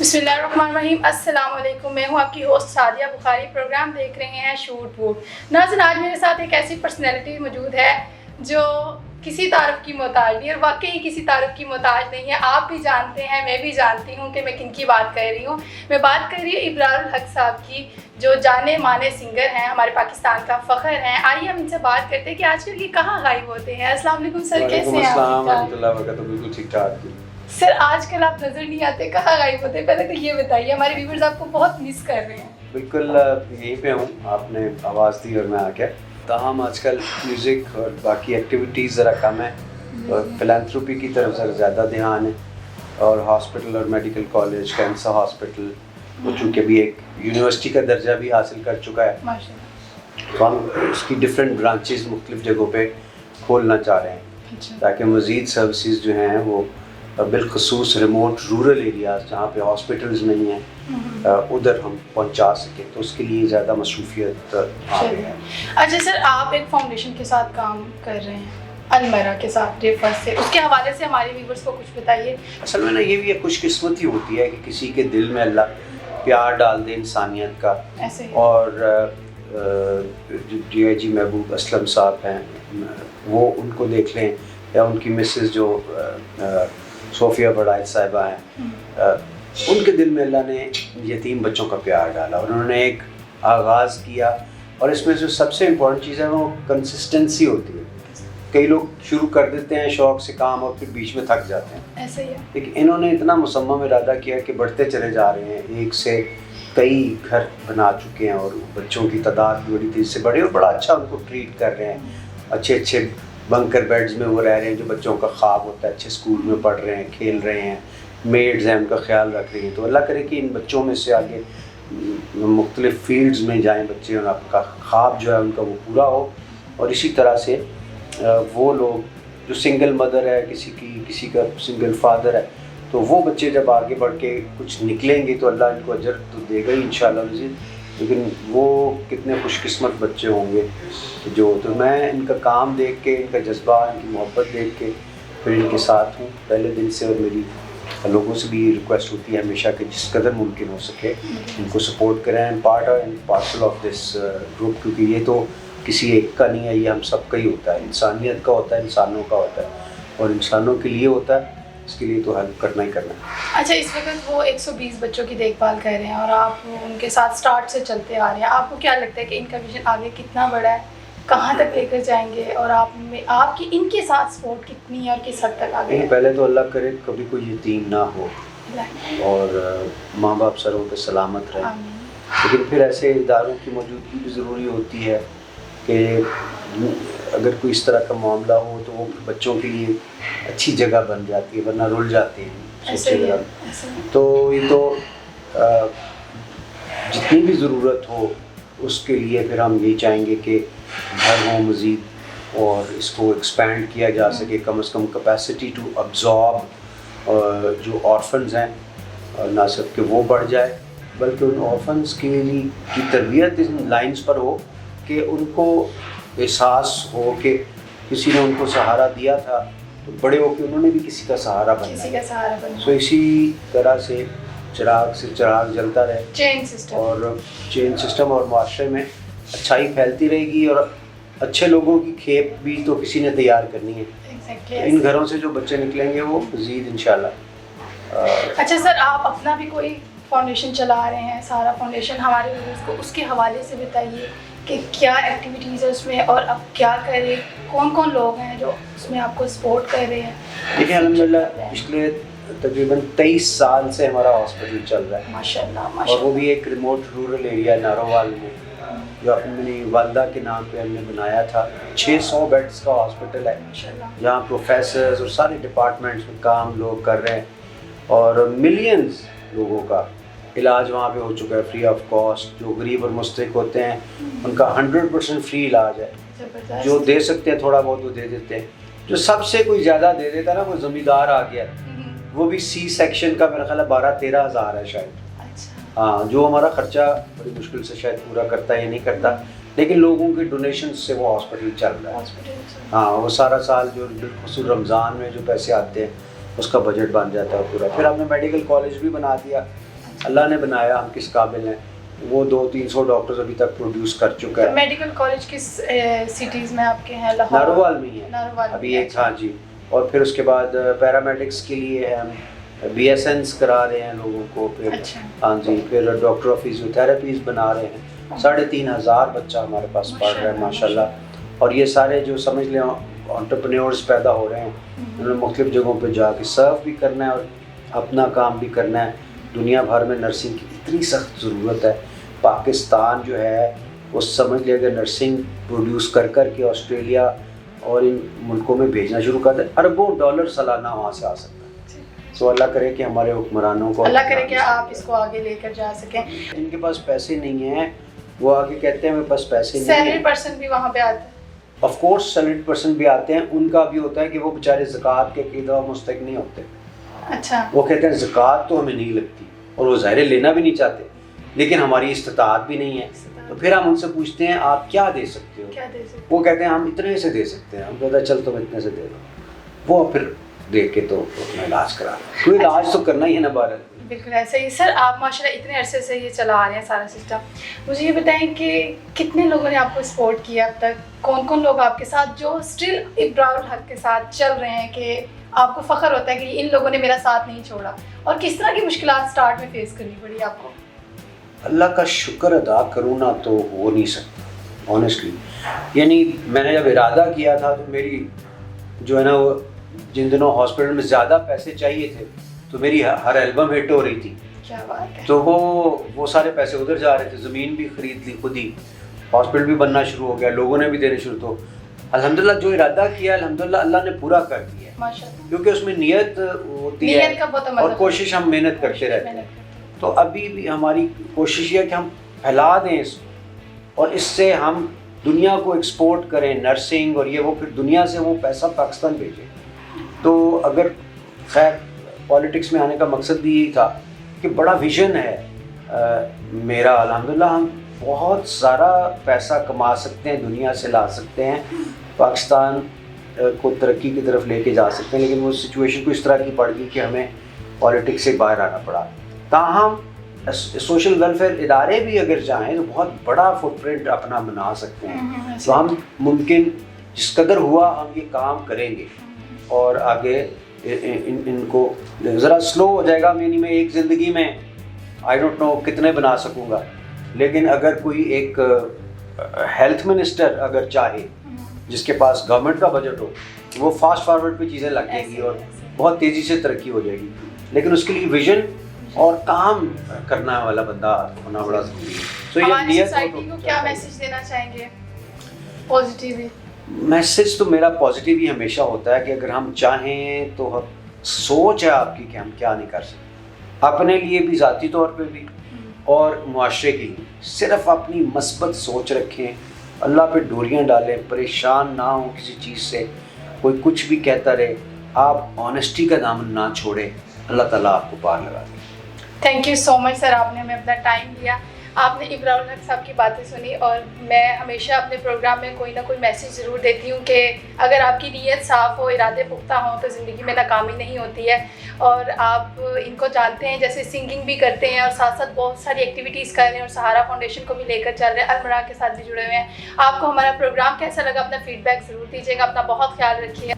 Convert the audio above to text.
बिस्मिल्लाहिर्रहमानिर्रहीम। अस्सलाम वालेकुम। मैं हूँ आपकी होस्ट सादिया बुखारी। प्रोग्राम देख रहे हैं शूट वूट। नाज़रीन, आज मेरे साथ एक ऐसी पर्सनैलिटी मौजूद है जो किसी तारुफ की मोहताज नहीं, और वाकई किसी तारुफ की मोहताज नहीं है। आप भी जानते हैं, मैं भी जानती हूँ कि मैं किन की बात कर रही हूँ। मैं बात कर रही हूँ इब्रारुल हक साहब की, जो जाने माने सिंगर हैं, हमारे पाकिस्तान का फ़ख्र हैं। आइए हम इनसे बात करते हैं कि आजकल ये कहाँ गायब होते हैं। अस्सलाम वालेकुम सर, कैसे हैं आप? बिल्कुल ठीक ठाक। सर, आजकल आप नज़र नहीं आते, कहाँ गायब होते हैं? पहले तो ये बताइए, हमारे व्यूअर्स आपको बहुत मिस कर रहे हैं। बिल्कुल यहीं पे हूँ, आपने आवाज़ दी और मैं आ गया। ताहम आजकल म्यूज़िक और बाकी एक्टिविटीज़ ज़रा कम है और फिलैंथ्रोपी की तरफ ज़रा ज़्यादा ध्यान है। और हॉस्पिटल और मेडिकल कॉलेज, कैंसर हॉस्पिटल, वो चूँकि भी एक यूनिवर्सिटी का दर्जा भी हासिल कर चुका है, माशाल्लाह। तो हम उसकी डिफरेंट ब्रांचेस मुख्तलिफ जगहों पे खोलना चाह रहे हैं ताकि मज़ीद सर्विसेज जो हैं वो बिलखसूस रिमोट रूरल एरियाज़ जहाँ पे हॉस्पिटल्स नहीं हैं उधर हम पहुँचा सकें। तो उसके लिए ज़्यादा मसरूफियत आ गई है। अच्छा सर, आप एक फाउंडेशन के साथ काम कर रहे हैं, अलमरा के साथ रेफर से, उसके हवाले से हमारे व्यूअर्स को कुछ बताइए। असल में ना ये भी एक खुशकिस्मती होती है कि किसी के दिल में अल्लाह प्यार डाल दे इंसानियत का। ऐसे ही। और जो DIG महबूब असलम साहब हैं, वो उनको देख लें, या उनकी मिसेस जो सोफिया बड़ाइद साहिबा हैं, उनके दिल में अल्लाह ने यतीम बच्चों का प्यार डाला और उन्होंने एक आगाज़ किया। और इसमें जो सबसे इम्पोर्टेंट चीज़ है वो कंसिस्टेंसी होती है। कई लोग शुरू कर देते हैं शौक़ से काम और फिर बीच में थक जाते हैं, ऐसे ही है। लेकिन इन्होंने इतना मुसम्मम इरादा किया कि बढ़ते चले जा रहे हैं। एक से कई घर बना चुके हैं और बच्चों की तादाद भी बड़ी तेज़ी से बढ़ी और बड़ा अच्छा उनको ट्रीट कर रहे हैं। अच्छे अच्छे बंकर बेड्स में वो रह रहे हैं जो बच्चों का ख्वाब होता है, अच्छे स्कूल में पढ़ रहे हैं, खेल रहे हैं, मेड्स हैं उनका ख्याल रख रही हैं। तो अल्लाह करे कि इन बच्चों में से आगे मुख्तलिफ़ फील्ड्स में जाएं बच्चे और आपका ख्वाब जो है उनका वो पूरा हो। और इसी तरह से वो लोग जो सिंगल मदर है, किसी का सिंगल फादर है, तो वो बच्चे जब आगे बढ़ के कुछ निकलेंगे तो अल्लाह इनको अजर तो देगा ही इंशाअल्लाह। लेकिन वो कितने खुशकिस्मत बच्चे होंगे जो, तो मैं इनका काम देख के, इनका जज्बा, इनकी मोहब्बत देख के फिर इनके साथ हूँ पहले दिन से। और मेरी लोगों से भी ये रिक्वेस्ट होती है हमेशा कि जिस कदर मुमकिन हो सके इनको सपोर्ट करें। And part and parcel of this group, क्योंकि ये तो किसी एक का नहीं है, ये हम सब का ही होता है, इंसानियत का होता है, इंसानों का होता है और इंसानों के लिए होता है। इसके लिए तो हेल्प करना ही करना है। अच्छा, इस वक्त वो 120 बच्चों की देखभाल कर रहे हैं और आप उनके साथ स्टार्ट से चलते आ रहे हैं। आपको क्या लगता है कि इनका विजन आगे कितना बड़ा है, कहाँ तक लेकर जाएंगे, और आप में आपकी इनके साथ सपोर्ट कितनी है और किस हद तक आगे? पहले तो अल्लाह करे कभी कोई यतीम ना हो और माँ बाप सरों पे सलामत रहे। लेकिन फिर ऐसे इदारों की मौजूदगी भी ज़रूरी होती है कि अगर कोई इस तरह का मामला हो तो वो बच्चों के लिए अच्छी जगह बन जाती है, वरना रुल जाते हैं सोचे। तो ये तो जितनी भी ज़रूरत हो उसके लिए फिर हम यही चाहेंगे कि घर हो मज़ीद और इसको एक्सपेंड किया जा सके, कम से कम कैपेसिटी टू अब्जॉर्ब जो ऑर्फन्स हैं, ना सिर्फ कि वो बढ़ जाए बल्कि उन ऑर्फन्स की तरबियत इन लाइंस पर हो कि उनको एहसास हो कि किसी ने उनको सहारा दिया था तो बड़े होकर उन्होंने भी किसी का सहारा बनना। सो इसी तरह से चिराग से चिराग जलता रहे, चेन सिस्टम और माशरे में अच्छाई फैलती रहेगी और अच्छे लोगों की खेप भी तो किसी ने तैयार करनी है। तो इन घरों से जो बच्चे निकलेंगे वो मज़ीद इंशाल्लाह। अच्छा सर, आप अपना भी कोई फाउंडेशन चला रहे हैं, सारा फाउंडेशन, हमारे व्यूअर्स को उसके हवाले से बताइए कि क्या एक्टिविटीज़ है उसमें और अब क्या करें, कौन कौन लोग हैं जो उसमें आपको सपोर्ट कर रहे हैं? देखिए अल्हम्दुलिल्लाह पिछले तकरीबन 23 साल से हमारा हॉस्पिटल चल रहा है, माशाल्लाह। और वो भी एक रिमोट रूरल एरिया नारोवाल में, जो अपनी वालदा के नाम पे हमने बनाया था। 600 बेड्स का हॉस्पिटल है जहाँ प्रोफेसर्स और सारे डिपार्टमेंट्स में काम लोग कर रहे हैं और मिलियंस लोगों का इलाज वहाँ पे हो चुका है फ्री ऑफ कॉस्ट। जो गरीब और मुस्तहिक होते हैं उनका 100% फ्री इलाज है। जो दे सकते हैं थोड़ा बहुत वो दे देते हैं, जो सबसे कोई ज़्यादा दे देता है ना वो ज़मींदार आ गया, वो भी C सेक्शन का मेरा ख्याल है 12-13 हज़ार है शायद। हाँ, जो हमारा ख़र्चा बड़ी मुश्किल से शायद पूरा करता है या नहीं करता, लेकिन लोगों के डोनेशन से वो हॉस्पिटल चल रहा है। हाँ, वो सारा साल जो बिलखुसूस रमज़ान में जो पैसे आते हैं उसका बजट बन जाता है पूरा। फिर हमने मेडिकल कॉलेज भी बना दिया اللہ نے بنایا ہم کس قابل ہیں، وہ 200-300 ڈاکٹرز ابھی تک پروڈیوس کر چکا ہے. میڈیکل کالج کس سٹیز میں آپ کے ہیں؟ لاہور، ناروال میں ہی ہے ناروال ابھی ایک. ہاں جی. اور پھر اس کے بعد پیرامیڈکس کے لیے ہم BSNs کرا رہے ہیں لوگوں کو. پھر اچھا. ہاں جی. پھر ڈاکٹر آف فزیوتھراپیز بنا رہے ہیں. 3,500 بچہ ہمارے پاس پڑھ رہا ہے ماشاء اللہ. اور یہ سارے جو سمجھ لیں انٹرپرینورز پیدا ہو رہے ہیں، انہوں نے مختلف جگہوں پہ جا کے سرو بھی کرنا ہے اور اپنا کام بھی کرنا ہے. دنیا بھر میں نرسنگ کی اتنی سخت ضرورت ہے. پاکستان جو ہے وہ سمجھ لے اگر نرسنگ پروڈیوس کر کے آسٹریلیا اور ان ملکوں میں بھیجنا شروع کر دیں، اربوں ڈالر سالانہ وہاں سے آ سکتا ہے. سو اللہ کرے کہ ہمارے حکمرانوں کو، اللہ کرے کہ آپ اس کو آگے لے کر جا سکیں. جن کے پاس پیسے نہیں ہیں وہ آگے کہتے ہیں میرے پاس پیسے نہیں ہیں. سیلری پرسن بھی وہاں پہ آتے ہیں. آف کورس سیلریڈ پرسن بھی آتے ہیں. ان کا بھی ہوتا ہے کہ وہ بیچارے زکوٰۃ کے عقیدہ و مستحق نہیں ہوتے. اچھا. وہ کہتے ہیں زکوٰۃ تو ہمیں نہیں لگتی، اور وہ ظاہر لینا بھی نہیں چاہتے، لیکن ہماری استطاعت بھی نہیں ہے. تو پھر ہم ان سے پوچھتے ہیں آپ کیا دے سکتے ہو؟ کیا دے سکتے؟ وہ کہتے ہیں ہم اتنے سے دے سکتے ہیں. ہم کہتے ہیں چل تم اتنے سے دے دو. وہ پھر دے کے تو اپنا علاج کرا. کوئی علاج تو کرنا ہی ہے نا بھارت. بالکل ایسا ہی. سر آپ ماشاءاللہ اتنے عرصے سے یہ چلا آ رہے ہیں سارا سسٹم. مجھے یہ بتائیں کہ کتنے لوگوں نے آپ کو سپورٹ کیا اب تک؟ کون کون لوگ آپ کے ساتھ جو اسٹل ابرار الحق کے ساتھ چل رہے ہیں کہ آپ کو فخر ہوتا ہے کہ ان لوگوں نے میرا ساتھ نہیں چھوڑا؟ اور کس طرح کی مشکلات سٹارٹ میں فیس کرنی پڑی آپ کو؟ اللہ کا شکر ادا کروں نا تو ہو نہیں سکتا آنیسٹلی. یعنی میں نے جب ارادہ کیا تھا تو میری جو ہے نا وہ جن دنوں ہاسپٹل میں زیادہ پیسے چاہیے تھے تو میری ہر البم ہٹ ہو رہی تھی. کیا بات ہے. تو وہ سارے پیسے ادھر جا رہے تھے. زمین بھی خرید لی خود ہی، ہاسپٹل بھی بننا شروع ہو گیا، لوگوں نے بھی دینے شروع. تو الحمدللہ جو ارادہ کیا الحمدللہ اللہ نے پورا کر دیا ہے، ماشاءاللہ. کیونکہ اس میں نیت ہوتی ہے اور کوشش ہم محنت کرتے رہتے ہیں. تو ابھی بھی ہماری کوشش یہ ہے کہ ہم پھیلا دیں اس کو، اور اس سے ہم دنیا کو ایکسپورٹ کریں نرسنگ اور یہ وہ، پھر دنیا سے وہ پیسہ پاکستان بھیجیں. تو اگر خیر پالیٹکس میں آنے کا مقصد بھی یہی تھا کہ بڑا ویژن ہے میرا. الحمدللہ ہم بہت سارا پیسہ کما سکتے ہیں، دنیا سے لا سکتے ہیں، پاکستان کو ترقی کی طرف لے کے جا سکتے ہیں. لیکن وہ سچویشن کو اس طرح کی پڑ گئی کہ ہمیں پالیٹکس سے باہر آنا پڑا. تاہم سوشل ویلفیئر ادارے بھی اگر چاہیں تو بہت بڑا فٹ پرنٹ اپنا بنا سکتے ہیں. تو ہم ممکن جس قدر ہوا ہم یہ کام کریں گے، اور آگے ان کو ذرا سلو ہو جائے گا. یعنی میں ایک زندگی میں آئی ڈونٹ نو کتنے بنا سکوں گا، لیکن اگر کوئی ایک ہیلتھ منسٹر اگر چاہے جس کے پاس گورنمنٹ کا بجٹ ہو، وہ فاسٹ فارورڈ پہ چیزیں لگ جائیں گی اور بہت تیزی سے ترقی ہو جائے گی. لیکن اس کے لیے ویژن اور کام کرنا والا بندہ ہونا بڑا ضروری ہے. تو ہماری یہ سوسائٹی کو کیا میسج دینا چاہیں گے پازیٹیولی؟ میسج تو میرا پازیٹیو ہی ہمیشہ ہوتا ہے کہ اگر ہم چاہیں تو سوچ ہے آپ کی کہ ہم کیا نہیں کر سکتے، اپنے لیے بھی ذاتی طور پہ بھی اور معاشرے کے لیے. صرف اپنی مثبت سوچ رکھیں، اللہ پہ ڈوریاں ڈالیں، پریشان نہ ہوں کسی چیز سے. کوئی کچھ بھی کہتا رہے، آپ آنیسٹی کا دامن نہ چھوڑیں، اللہ تعالیٰ آپ کو پار لگا دے. تھینک یو سو مچ سر، آپ نے ہمیں اپنا ٹائم دیا، آپ نے ابرار الحق صاحب کی باتیں سنی. اور میں ہمیشہ اپنے پروگرام میں کوئی نہ کوئی میسیج ضرور دیتی ہوں کہ اگر آپ کی نیت صاف ہو، ارادے پختہ ہوں تو زندگی میں ناکامی نہیں ہوتی ہے. اور آپ ان کو جانتے ہیں، جیسے سنگنگ بھی کرتے ہیں اور ساتھ ساتھ بہت ساری ایکٹیویٹیز کر رہے ہیں، اور سہارا فاؤنڈیشن کو بھی لے کر چل رہے ہیں، المرا کے ساتھ بھی جڑے ہوئے ہیں. آپ کو ہمارا پروگرام کیسا لگا اپنا فیڈ بیک ضرور دیجیے گا. اپنا بہت خیال رکھیے.